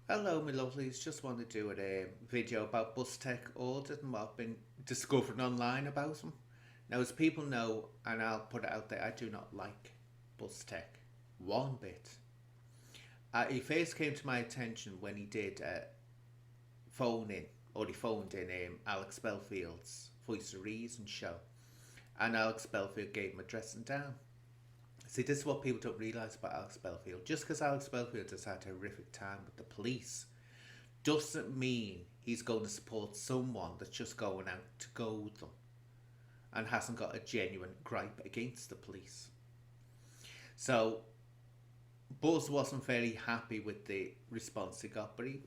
Hello, my lovelies. Just want to do a video about Buzztex Audit and what I've been discovering online about them. Now, as people know, and I'll put it out there, I do not like Buzztex one bit. He first came to my attention when he did phone in, or he phoned in Alex Belfield's Voice of Reason show, and Alex Belfield gave him a dressing down. See, this is what people don't realise about Alex Belfield. Just because Alex Belfield has had a horrific time with the police doesn't mean he's going to support someone that's just going out to goad them and hasn't got a genuine gripe against the police. So Buzz wasn't very happy with the response he got, but he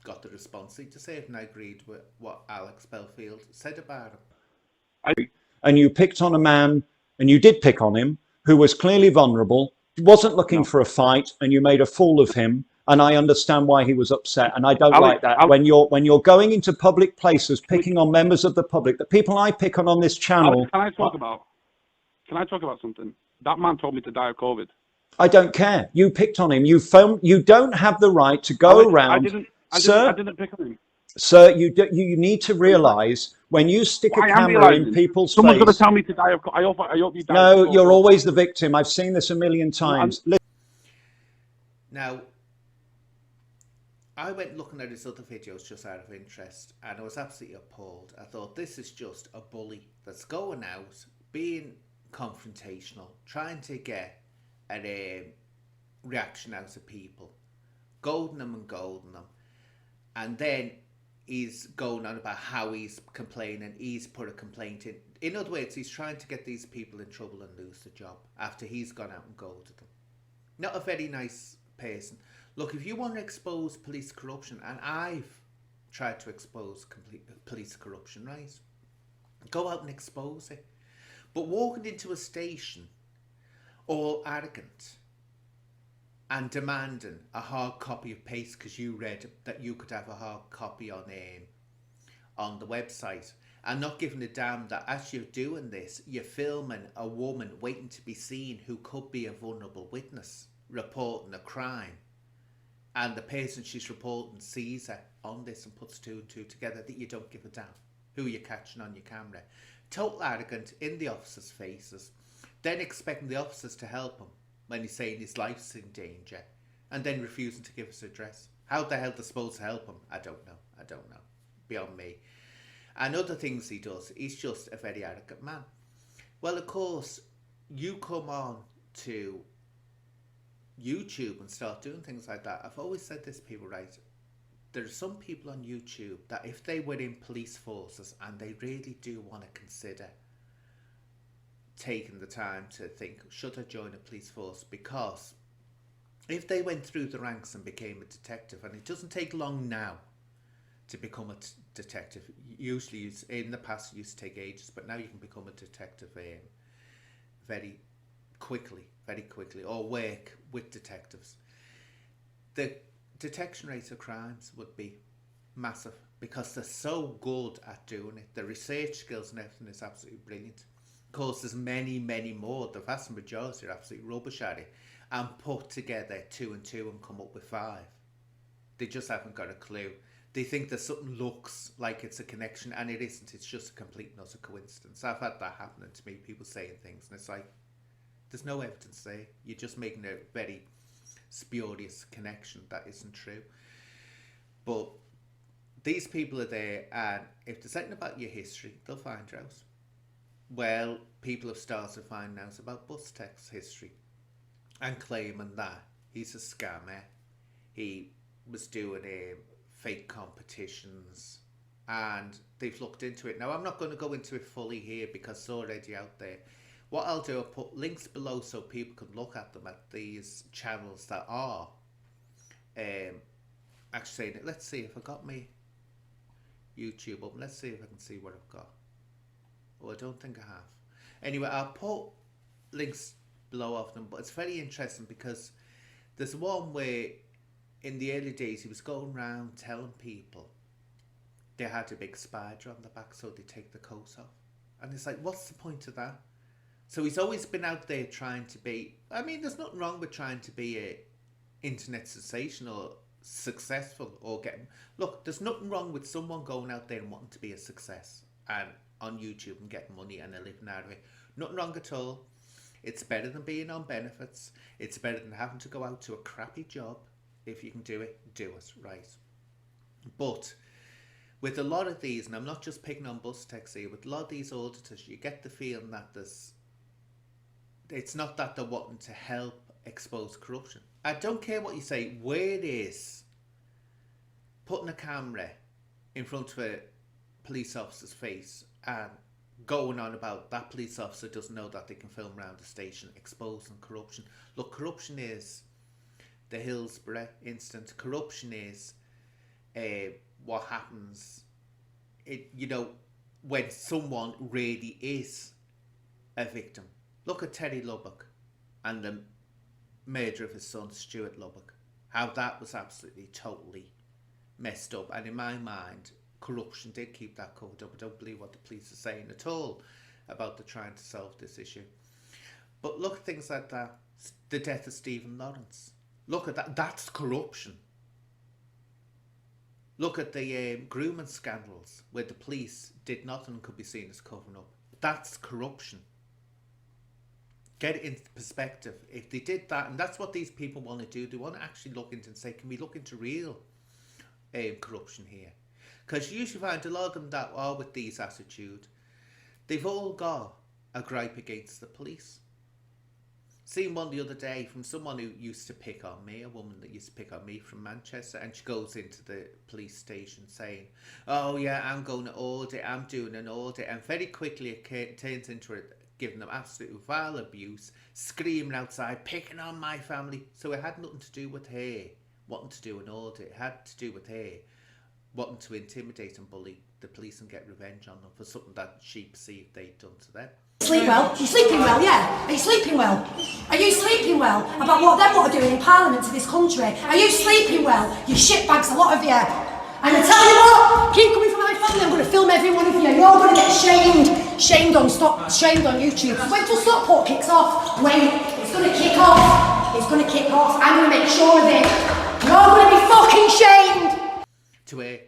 got the response he deserved, and I agreed with what Alex Belfield said about him. And you picked on a man, and you did pick on him, who was clearly vulnerable, wasn't looking No, for a fight, and you made a fool of him. And I understand why he was upset, and I don't Alex, like that. Alex, When you're going into public places, can we, picking on members of the public, the people I pick on this Alex, channel, can I talk about something? That man told me to die of COVID. I don't care. You picked on him. You phoned. You don't have the right to go Alex, around, I sir. didn't pick on him. Sir, you need to Listen, realise when you stick a I am camera in realizing people's someone's going to face. tell me to die of. I hope you die No, before you're COVID. always the victim. I've seen this a million No, times. Now, I went looking at his other videos just out of interest, and I was absolutely appalled. I thought, this is just a bully that's going out, being confrontational, trying to get a reaction out of people, goading them and goading them, and then he's going on about how he's complaining, he's put a complaint in. In other words, he's trying to get these people in trouble and lose the job after he's gone out and goaded them. Not a very nice person. Look, if you want to expose police corruption, and I've tried to expose complete police corruption, right? Go out and expose it. But walking into a station all arrogant and demanding a hard copy of paste because you read that you could have a hard copy on the website, and not giving a damn that as you're doing this, you're filming a woman waiting to be seen who could be a vulnerable witness reporting a crime, and the person she's reporting sees her on this and puts two and two together, that you don't give a damn who you're catching on your camera. Total arrogant in the officers' faces, then expecting the officers to help him when he's saying his life's in danger, and then refusing to give us an address. How the hell they're supposed to help him? I don't know. Beyond me. And other things he does, he's just a very arrogant man. Well, of course, you come on to YouTube and start doing things like that. I've always said this, people, right? There are some people on YouTube that if they were in police forces and they really do want to consider taking the time to think, should I join a police force? Because if they went through the ranks and became a detective, and it doesn't take long now to become a detective. Usually, in the past, it used to take ages, but now you can become a detective very quickly, or work with detectives. The detection rate of crimes would be massive because they're so good at doing it. The research skills and everything is absolutely brilliant. Of course, there's many more. The vast majority are absolutely rubbish at it and put together two and two and come up with five. They just haven't got a clue. They think that something looks like it's a connection, and it isn't. It's just a complete and utter coincidence. I've had that happening to me, people saying things, and it's like, there's no evidence there. You're just making a very spurious connection that isn't true. But these people are there, and if there's anything about your history, they'll find out. Well, people have started finding out about Buzztex history and claiming that he's a scammer. He was doing fake competitions, and they've looked into it. Now, I'm not going to go into it fully here because it's already out there. What I'll do, I'll put links below so people can look at them, at these channels that are actually saying it. Let's see if I got my YouTube up. Let's see if I can see what I've got. Oh, I don't think I have. Anyway, I'll put links below of them, but it's very interesting because there's one where in the early days he was going around telling people they had a big spider on the back so they take the coat off. And it's like, what's the point of that? So he's always been out there trying to be, I mean, there's nothing wrong with trying to be a internet sensation or successful or getting... Look, there's nothing wrong with someone going out there and wanting to be a success and on YouTube and getting money and a living out of it. Nothing wrong at all. It's better than being on benefits. It's better than having to go out to a crappy job. If you can do it, right? But with a lot of these, and I'm not just picking on Buzztex here, with a lot of these auditors, you get the feeling that it's not that they're wanting to help expose corruption. I don't care what you say, where it is putting a camera in front of a police officer's face and going on about that police officer doesn't know that they can film around the station, exposing corruption. Look, corruption is the Hillsborough incident. Corruption is what happens, when someone really is a victim. Look at Terry Lubbock and the murder of his son, Stuart Lubbock. How that was absolutely, totally messed up. And in my mind, corruption did keep that covered up. I don't believe what the police are saying at all about the trying to solve this issue. But look at things like that. The death of Stephen Lawrence. Look at that. That's corruption. Look at the grooming scandals where the police did nothing and could be seen as covering up. That's corruption. Get it into perspective. If they did that, and that's what these people want to do, they want to actually look into and say, can we look into real corruption here? Because you usually find a lot of them that are with these attitude, they've all got a gripe against the police. Seen one the other day from someone who used to pick on me, a woman that used to pick on me from Manchester, and she goes into the police station saying, oh yeah, I'm going to audit, I'm doing an audit, and very quickly it turns into it, giving them absolute vile abuse, screaming outside, picking on my family. So it had nothing to do with her wanting to do an audit. It had to do with her wanting to intimidate and bully the police and get revenge on them for something that she perceived they'd done to them. Sleep well? You're sleeping well, yeah? Are you sleeping well? Are you sleeping well about what them lot are doing in Parliament to this country? Are you sleeping well? You shitbags, a lot of you. And I tell you what, keep coming for my family, I'm going to film every one of you. You're going to get shamed on YouTube. Wait till Stockport kicks off. Wait, it's going to kick off. It's going to kick off. I'm going to make sure of it. You're going to be fucking shamed. To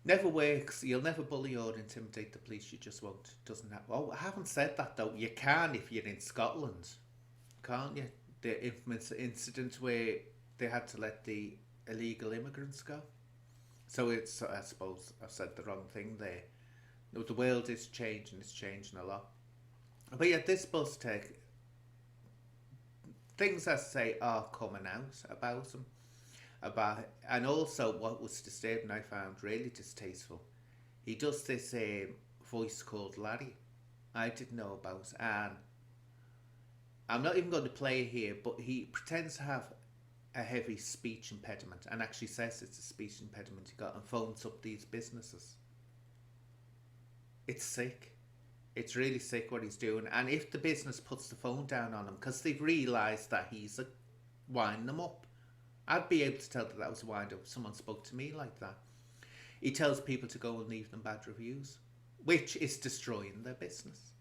never works. You'll never bully or intimidate the police. You just won't. Doesn't happen. Oh, I haven't said that though. You can if you're in Scotland, can't you? The infamous incident where they had to let the illegal immigrants go. So it's, I suppose I've said the wrong thing there. No, the world is changing. It's changing a lot. But yeah, this Buzztex, things I say are coming out about them. And also what was disturbing, I found really distasteful, he does this voice called Larry I didn't know about, and I'm not even going to play it here, but he pretends to have a heavy speech impediment and actually says it's a speech impediment he got and phones up these businesses. It's sick. It's really sick what he's doing. And if the business puts the phone down on him because they've realised that he's winding them up, I'd be able to tell that that was a wind up if someone spoke to me like that. He tells people to go and leave them bad reviews, which is destroying their business.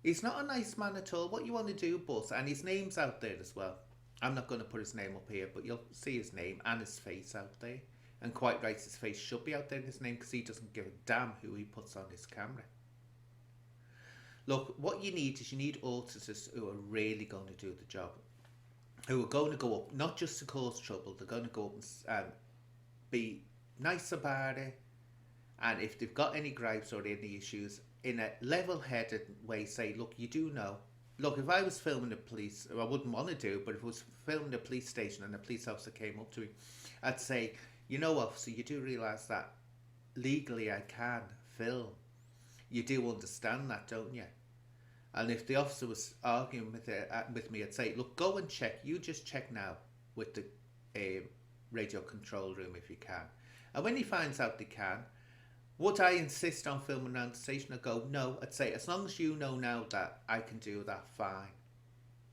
He's not a nice man at all. What you want to do, boss, and his name's out there as well. I'm not going to put his name up here, but you'll see his name and his face out there. And quite right, his face should be out there in his name because he doesn't give a damn who he puts on his camera. Look, what you need is you need auditors who are really going to do the job. Who are going to go up, not just to cause trouble, they're going to go up and be nice about it. And if they've got any gripes or any issues, in a level-headed way, say, look, you do know. Look, if I was filming the police, I wouldn't want to do, but if I was filming a police station and a police officer came up to me, I'd say, you know, officer, you do realise that legally I can film. You do understand that, don't you? And if the officer was arguing with me, I'd say, look, go and check. You just check now with the radio control room if you can. And when he finds out they can, would I insist on filming around the station? I'd go, no. I'd say, as long as you know now that I can do that, fine.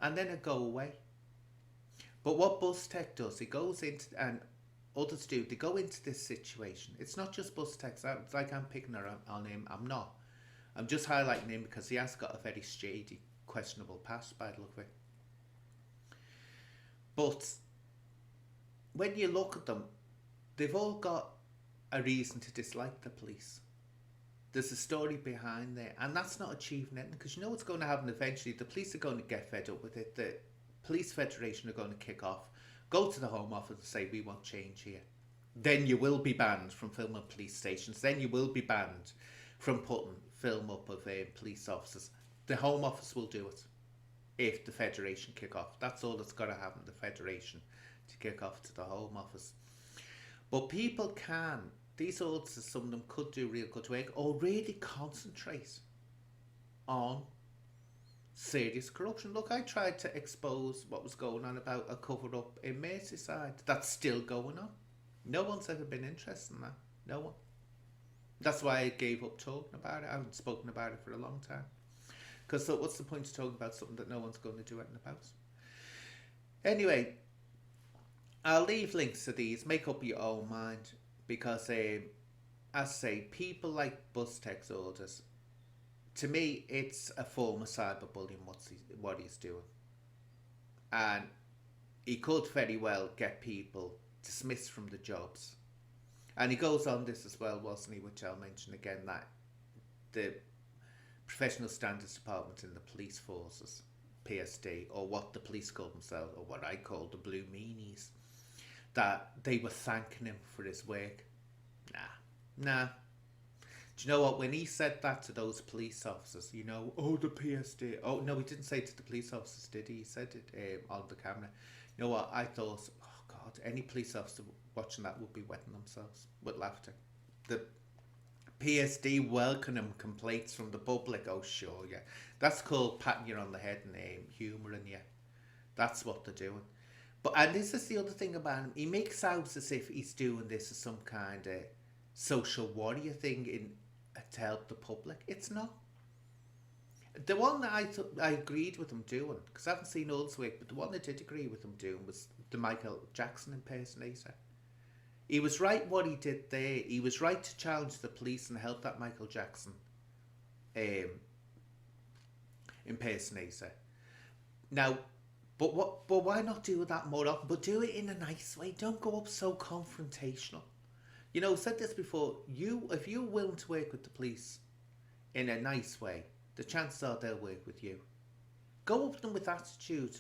And then I'd go away. But what Buzztex does, he goes into, and others do, they go into this situation. It's not just Buzztex. It's like I'm picking on him. I'm not. I'm just highlighting him because he has got a very shady, questionable past by the look of it. But when you look at them, they've all got a reason to dislike the police. There's a story behind there, and that's not achieving anything, because you know what's going to happen eventually. The police are going to get fed up with it. The police federation are going to kick off, go to the Home Office and say, we want change here. Then you will be banned from filming police stations. Then you will be banned from putting film up of police officers. The Home Office will do it if the federation kick off. That's all that's got to happen, the federation to kick off to the Home Office. But people can, these auditors, some of them could do real good work, or really concentrate on serious corruption. Look, I tried to expose what was going on about a cover up in Merseyside. That's still going on. No one's ever been interested in that. No one. That's why I gave up talking about it. I haven't spoken about it for a long time. Because what's the point of talking about something that no one's going to do anything about? Anyway, I'll leave links to these. Make up your own mind. Because, as I say, people like Buzztex Audit, to me, it's a form of cyberbullying what he's doing. And he could very well get people dismissed from the jobs. And he goes on this as well, wasn't he, which I'll mention again, that the Professional Standards Department in the police forces, PSD, or what the police call themselves, or what I call the Blue Meanies, that they were thanking him for his work. Nah. Do you know what? When he said that to those police officers, you know, oh, the PSD. Oh, no, he didn't say it to the police officers, did he? He said it on the camera. You know what? I thought, oh, God, any police officer watching that would be wetting themselves with laughter. The PSD welcoming complaints from the public. Oh, sure, yeah. That's called patting you on the head and humouring you. That's what they're doing. But, and this is the other thing about him. He makes out as if he's doing this as some kind of social warrior thing to help the public. It's not. The one that I agreed with him doing, because I haven't seen all this work, but the one I did agree with him doing was the Michael Jackson impersonator. He was right what he did there. He was right to challenge the police and help that Michael Jackson impersonator. Now, but why not do that more often? But do it in a nice way. Don't go up so confrontational. You know, I've said this before. If you're willing to work with the police in a nice way, the chances are they'll work with you. Go up to them with attitude.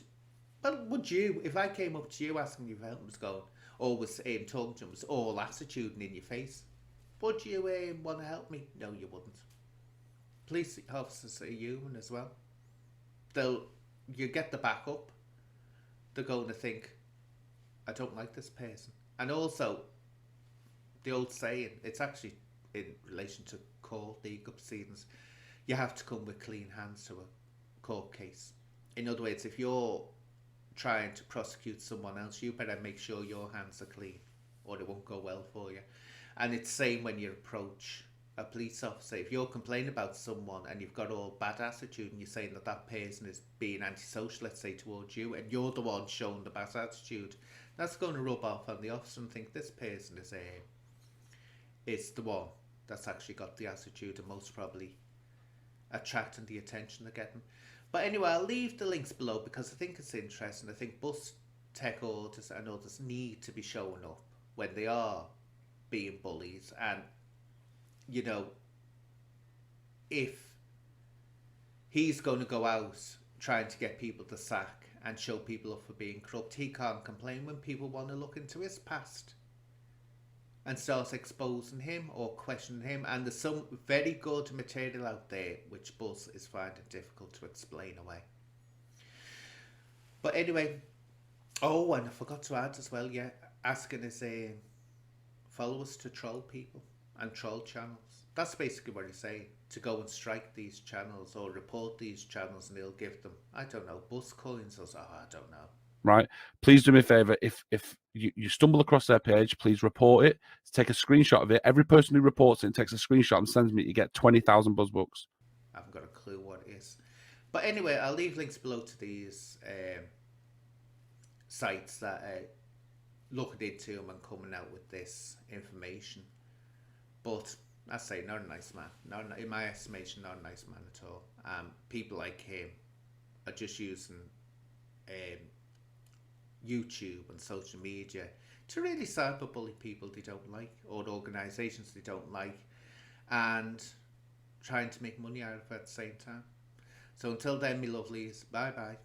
Well, would you, if I came up to you asking you for help, was going, or was talking to them, was all attitude and in your face, would you want to help me? No, you wouldn't. Police officers are human as well. You get the backup. They're going to think, I don't like this person. And also, the old saying, it's actually in relation to court legal proceedings, you have to come with clean hands to a court case. In other words, if you're trying to prosecute someone else, you better make sure your hands are clean or it won't go well for you. And it's the same when you approach a police officer. If you're complaining about someone and you've got all bad attitude and you're saying that person is being antisocial, let's say, towards you, and you're the one showing the bad attitude, that's going to rub off on the officer and think this person is the one that's actually got the attitude and most probably attracting the attention they're getting. But anyway, I'll leave the links below because I think it's interesting. I think Buzztex Audit and others need to be showing up when they are being bullies. And, you know, if he's going to go out trying to get people to sack and show people up for being corrupt, he can't complain when people want to look into his past and start exposing him or questioning him. And there's some very good material out there which Buzz is finding difficult to explain away. But anyway, oh, and I forgot to add as well, yeah, asking his followers to troll people and troll channels. That's basically what he's saying, to go and strike these channels or report these channels, and he'll give them, I don't know, bus coins or something, I don't know. Right, please do me a favor. If you stumble across their page, please report it. Take a screenshot of it. Every person who reports it and takes a screenshot and sends me, you get 20,000 buzz bucks. I haven't got a clue what it is. But anyway, I'll leave links below to these sites that are looking into them and coming out with this information. But I say, not a nice man. Not, in my estimation, not a nice man at all. People like him are just using YouTube and social media to really cyberbully people they don't like or organisations they don't like, and trying to make money out of it at the same time. So until then, me lovelies, bye bye.